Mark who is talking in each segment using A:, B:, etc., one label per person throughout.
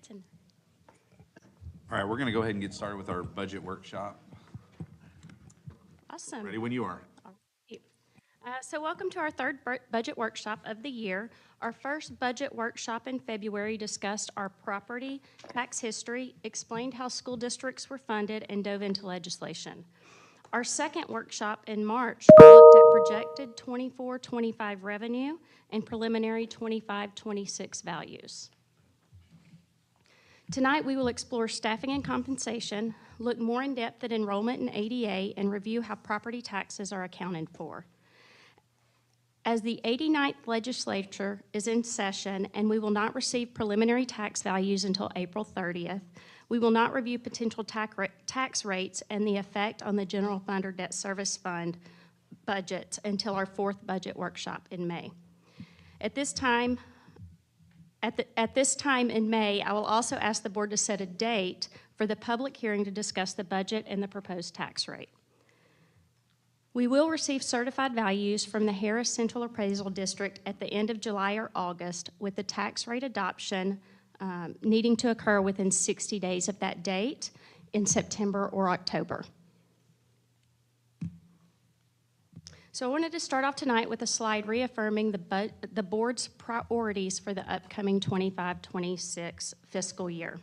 A: button.
B: All right, we're going to go ahead and get started with our budget workshop.
A: Awesome.
B: Ready when you are.
A: All right. So welcome to our third budget workshop of the year. Our first budget workshop in February discussed our property tax history, explained how school districts were funded, and dove into legislation. Our second workshop in March looked at projected 24-25 revenue and preliminary 25-26 values. Tonight, we will explore staffing and compensation, look more in depth at enrollment in ADA, and review how property taxes are accounted for. As the 89th legislature is in session and we will not receive preliminary tax values until April 30th, we will not review potential tax rates and the effect on the general fund or debt service fund budget until our fourth budget workshop in May. At this time in May, I will also ask the board to set a date for the public hearing to discuss the budget and the proposed tax rate. We will receive certified values from the Harris Central Appraisal District at the end of July or August, with the tax rate adoption needing to occur within 60 days of that date in September or October. So I wanted to start off tonight with a slide reaffirming the board's priorities for the upcoming 25-26 fiscal year.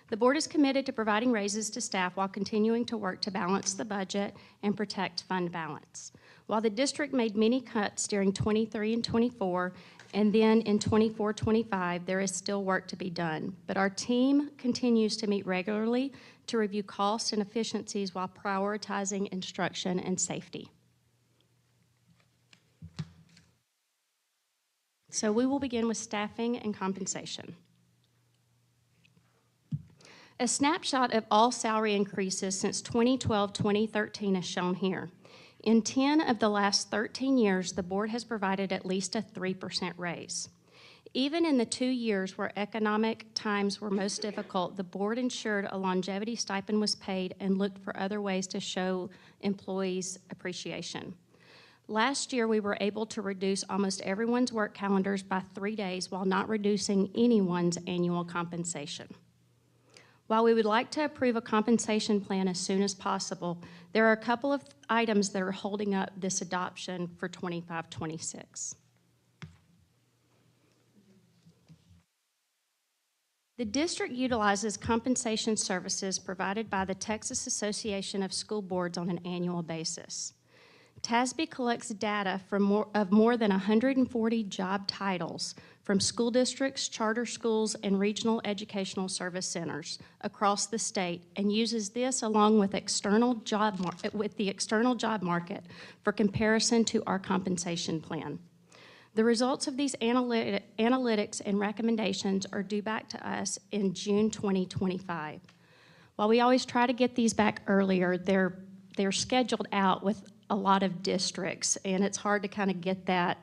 A: The board is committed to providing raises to staff while continuing to work to balance the budget and protect fund balance. While the district made many cuts during 23 and 24, and then in 24-25, there is still work to be done. But our team continues to meet regularly to review costs and efficiencies while prioritizing instruction and safety. So we will begin with staffing and compensation. A snapshot of all salary increases since 2012-2013 is shown here. In 10 of the last 13 years, the board has provided at least a 3% raise. Even in the 2 years where economic times were most difficult, the board ensured a longevity stipend was paid and looked for other ways to show employees appreciation. Last year, we were able to reduce almost everyone's work calendars by 3 days while not reducing anyone's annual compensation. While we would like to approve a compensation plan as soon as possible, there are a couple of items that are holding up this adoption for 25-26. The district utilizes compensation services provided by the Texas Association of School Boards on an annual basis. TASB collects data from more than 140 job titles from school districts, charter schools, and regional educational service centers across the state and uses this along with the external job market for comparison to our compensation plan. The results of these analytics and recommendations are due back to us in June 2025. While we always try to get these back earlier, they're scheduled out with a lot of districts, and it's hard to kind of get that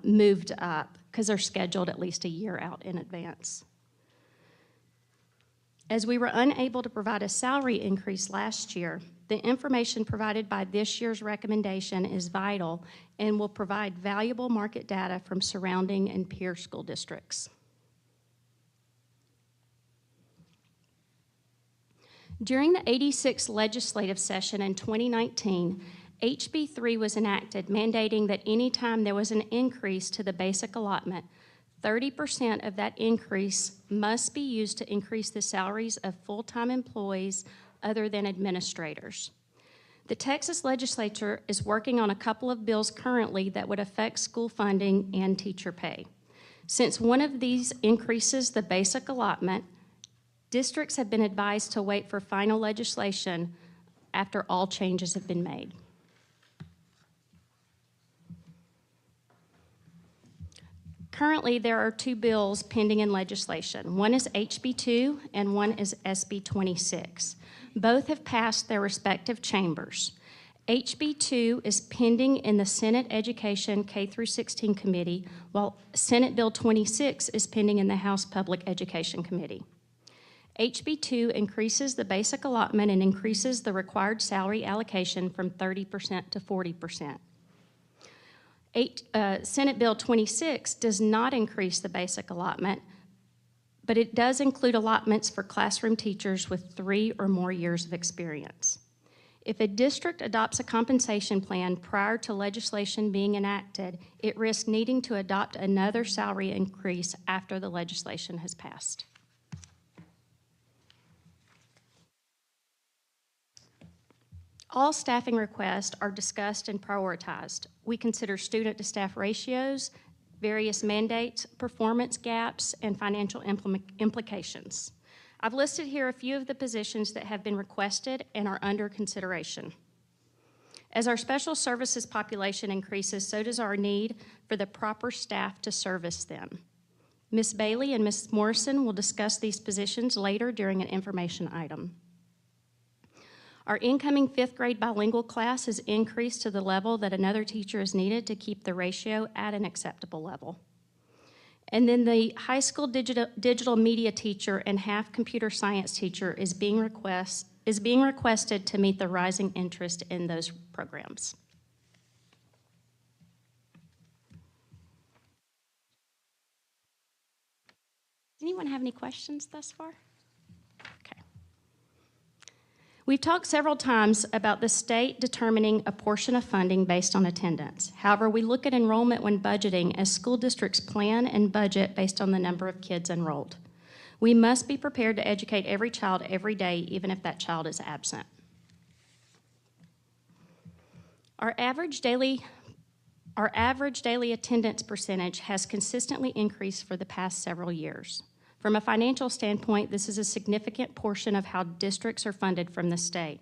A: moved up because they're scheduled at least a year out in advance. As we were unable to provide a salary increase last year, the information provided by this year's recommendation is vital and will provide valuable market data from surrounding and peer school districts. During the 86th legislative session in 2019, HB 3 was enacted, mandating that any time there was an increase to the basic allotment, 30% of that increase must be used to increase the salaries of full-time employees other than administrators. The Texas legislature is working on a couple of bills currently that would affect school funding and teacher pay. Since one of these increases the basic allotment, districts have been advised to wait for final legislation after all changes have been made. Currently, there are 2 bills pending in legislation. One is HB 2 and one is SB 26. Both have passed their respective chambers. HB 2 is pending in the Senate Education K-16 Committee, while Senate Bill 26 is pending in the House Public Education Committee. HB 2 increases the basic allotment and increases the required salary allocation from 30% to 40%. Senate Bill 26 does not increase the basic allotment, but it does include allotments for classroom teachers with 3 or more years of experience. If a district adopts a compensation plan prior to legislation being enacted, it risks needing to adopt another salary increase after the legislation has passed. All staffing requests are discussed and prioritized. We consider student-to-staff ratios, various mandates, performance gaps, and financial implications. I've listed here a few of the positions that have been requested and are under consideration. As our special services population increases, so does our need for the proper staff to service them. Ms. Bailey and Ms. Morrison will discuss these positions later during an information item. Our incoming 5th grade bilingual class has increased to the level that another teacher is needed to keep the ratio at an acceptable level. And then the high school digital media teacher and half computer science teacher is being requested to meet the rising interest in those programs. Does anyone have any questions thus far? Okay. We've talked several times about the state determining a portion of funding based on attendance. However, we look at enrollment when budgeting as school districts plan and budget based on the number of kids enrolled. We must be prepared to educate every child every day, even if that child is absent. Our average daily attendance percentage has consistently increased for the past several years. From a financial standpoint, this is a significant portion of how districts are funded from the state.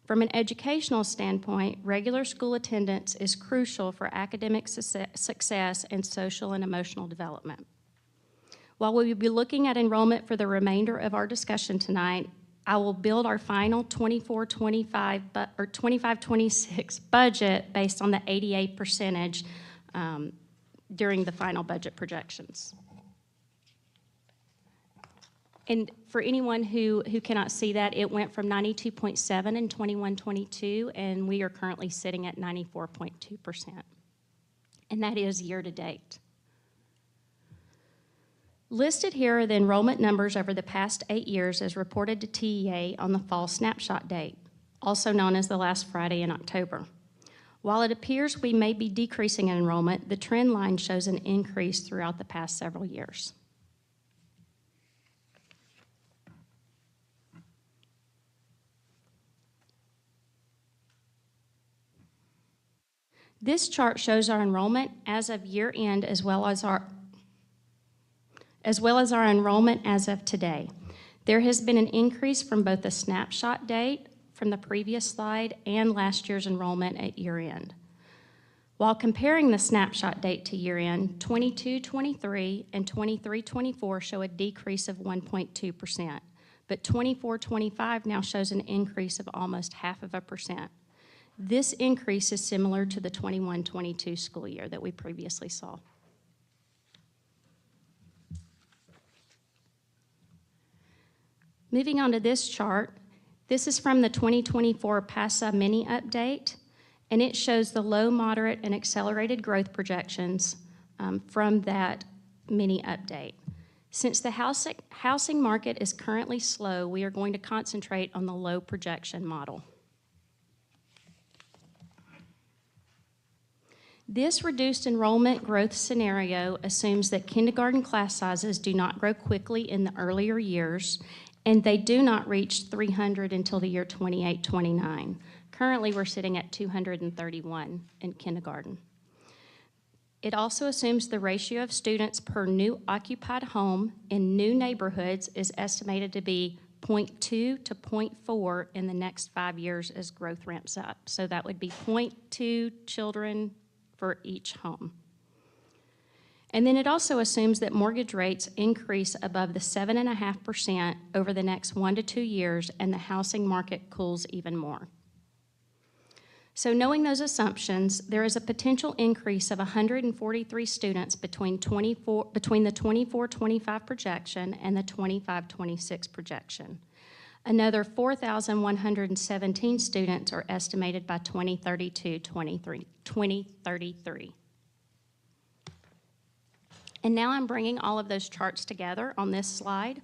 A: From an educational standpoint, regular school attendance is crucial for academic success and social and emotional development. While we will be looking at enrollment for the remainder of our discussion tonight, I will build our final 25-26 budget based on the ADA percentage during the final budget projections. And for anyone who cannot see that, it went from 92.7 in 21-22, and we are currently sitting at 94.2%. And that is year to date. Listed here are the enrollment numbers over the past 8 years as reported to TEA on the fall snapshot date, also known as the last Friday in October. While it appears we may be decreasing in enrollment, the trend line shows an increase throughout the past several years. This chart shows our enrollment as of year end as well as our enrollment as of today. There has been an increase from both the snapshot date from the previous slide and last year's enrollment at year end. While comparing the snapshot date to year end, 22-23 and 23-24 show a decrease of 1.2%, but 24-25 now shows an increase of almost 0.5%. This increase is similar to the 21-22 school year that we previously saw. Moving on to this chart, this is from the 2024 PASA mini update, and it shows the low, moderate, and accelerated growth projections from that mini update. Since the housing market is currently slow, we are going to concentrate on the low projection model. This reduced enrollment growth scenario assumes that kindergarten class sizes do not grow quickly in the earlier years, and they do not reach 300 until the year 28-29. Currently, we're sitting at 231 in kindergarten. It also assumes the ratio of students per new occupied home in new neighborhoods is estimated to be 0.2 to 0.4 in the next 5 years as growth ramps up. So that would be 0.2 children for each home. And then it also assumes that mortgage rates increase above the 7.5% over the next 1 to 2 years, and the housing market cools even more. So knowing those assumptions, there is a potential increase of 143 students between the 24-25 projection and the 25-26 projection. Another 4,117 students are estimated by 2032-2033. And now I'm bringing all of those charts together on this slide,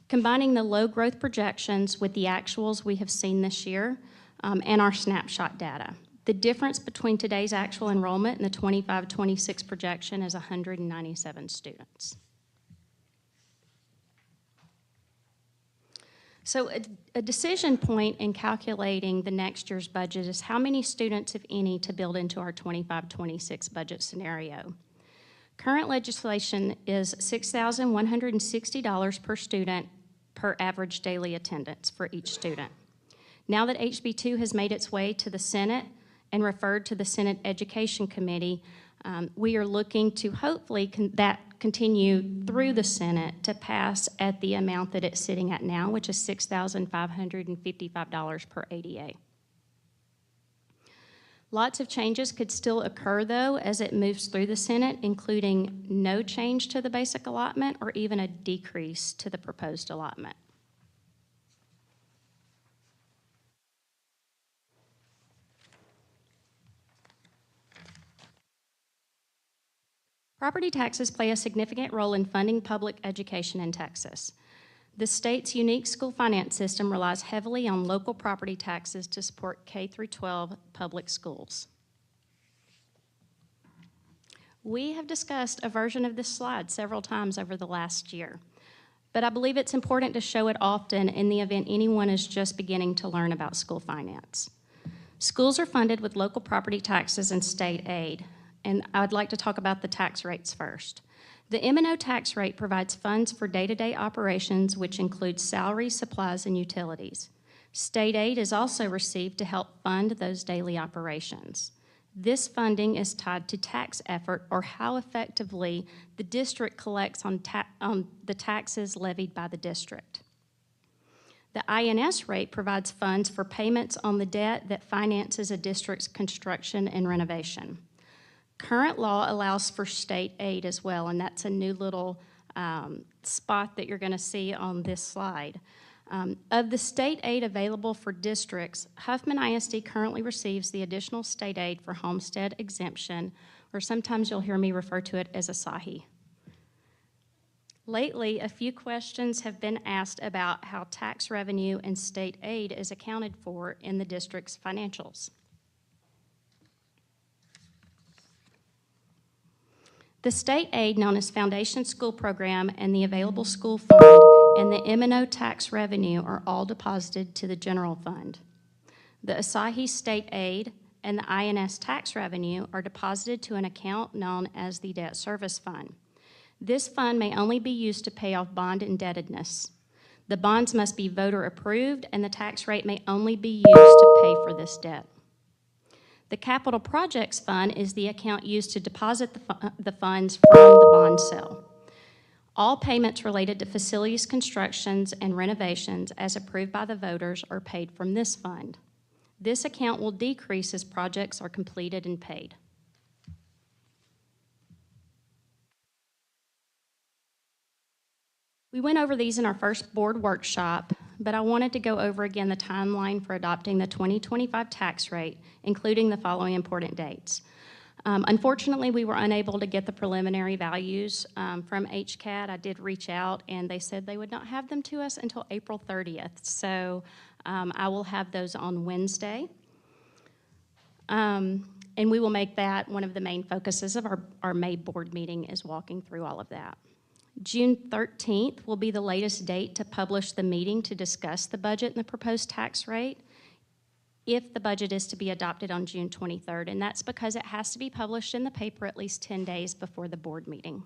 A: combining the low growth projections with the actuals we have seen this year and our snapshot data. The difference between today's actual enrollment and the 25-26 projection is 197 students. So a decision point in calculating the next year's budget is how many students, if any, to build into our 25-26 budget scenario. Current legislation is $6,160 per student per average daily attendance for each student. Now that HB2 has made its way to the Senate and referred to the Senate Education Committee, we are looking to hopefully continue through the Senate to pass at the amount that it's sitting at now, which is $6,555 per ADA. Lots of changes could still occur, though, as it moves through the Senate, including no change to the basic allotment or even a decrease to the proposed allotment. Property taxes play a significant role in funding public education in Texas. The state's unique school finance system relies heavily on local property taxes to support K-12 public schools. We have discussed a version of this slide several times over the last year, but I believe it's important to show it often in the event anyone is just beginning to learn about school finance. Schools are funded with local property taxes and state aid, and I'd like to talk about the tax rates first. The M&O tax rate provides funds for day-to-day operations, which includes salaries, supplies, and utilities. State aid is also received to help fund those daily operations. This funding is tied to tax effort, or how effectively the district collects on the taxes levied by the district. The INS rate provides funds for payments on the debt that finances a district's construction and renovation. Current law allows for state aid as well, and that's a new little spot that you're going to see on this slide. Of the state aid available for districts, Huffman ISD currently receives the additional state aid for homestead exemption, or sometimes you'll hear me refer to it as Asahi. Lately, a few questions have been asked about how tax revenue and state aid is accounted for in the district's financials. The state aid, known as Foundation School Program, and the Available School Fund and the M&O tax revenue are all deposited to the general fund. The Asahi state aid and the INS tax revenue are deposited to an account known as the Debt Service Fund. This fund may only be used to pay off bond indebtedness. The bonds must be voter approved, and the tax rate may only be used to pay for this debt. The Capital Projects Fund is the account used to deposit the funds from the bond sale. All payments related to facilities constructions and renovations as approved by the voters are paid from this fund. This account will decrease as projects are completed and paid. We went over these in our first board workshop, but I wanted to go over again the timeline for adopting the 2025 tax rate, including the following important dates. Unfortunately, we were unable to get the preliminary values from HCAD. I did reach out, and they said they would not have them to us until April 30th. So I will have those on Wednesday. And we will make that one of the main focuses of our May board meeting, is walking through all of that. June 13th will be the latest date to publish the meeting to discuss the budget and the proposed tax rate, if the budget is to be adopted on June 23rd, and that's because it has to be published in the paper at least 10 days before the board meeting.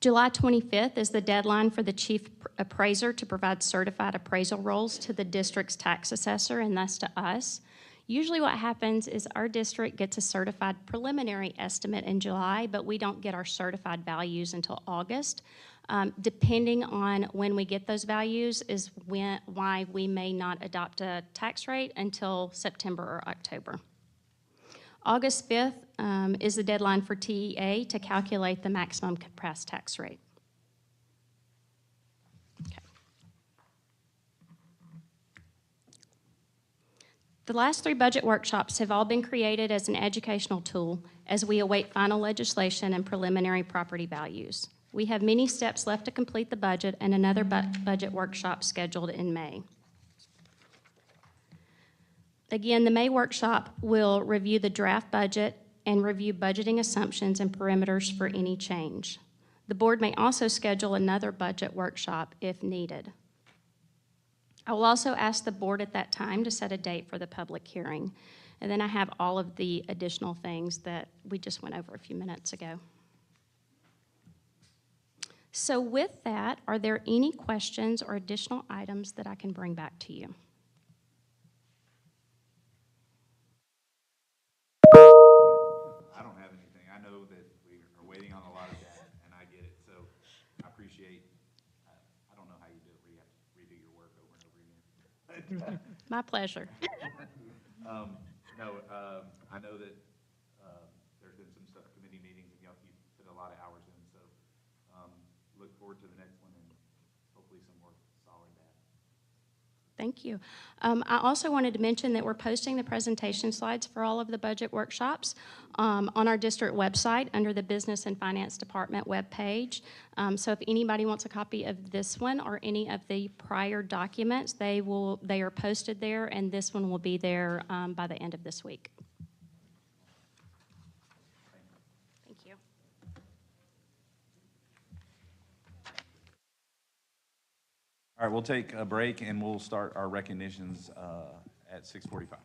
A: July 25th is the deadline for the chief appraiser to provide certified appraisal rolls to the district's tax assessor, and thus to us. Usually what happens is our district gets a certified preliminary estimate in July, but we don't get our certified values until August. Depending on when we get those values is why we may not adopt a tax rate until September or October. August 5th is the deadline for TEA to calculate the maximum compressed tax rate. The last 3 budget workshops have all been created as an educational tool as we await final legislation and preliminary property values. We have many steps left to complete the budget and another budget workshop scheduled in May. Again, the May workshop will review the draft budget and review budgeting assumptions and parameters for any change. The board may also schedule another budget workshop if needed. I will also ask the board at that time to set a date for the public hearing. And then I have all of the additional things that we just went over a few minutes ago. So with that, are there any questions or additional items that I can bring back to you?
B: I don't have anything. I know that we are waiting on a lot of data, and I get it, so I appreciate, I don't know how you do it, where you have to redo your work over and over again.
A: My pleasure.
B: I know that, there's been some subcommittee meetings, and you put a lot of hours in, so, look forward to the next one and hopefully some more solid data.
A: Thank you. I also wanted to mention that we're posting the presentation slides for all of the budget workshops on our district website under the Business and Finance Department webpage. So if anybody wants a copy of this one or any of the prior documents, they are posted there, and this one will be there by the end of this week. Thank you.
B: All right, we'll take a break, and we'll start our recognitions at 6:45.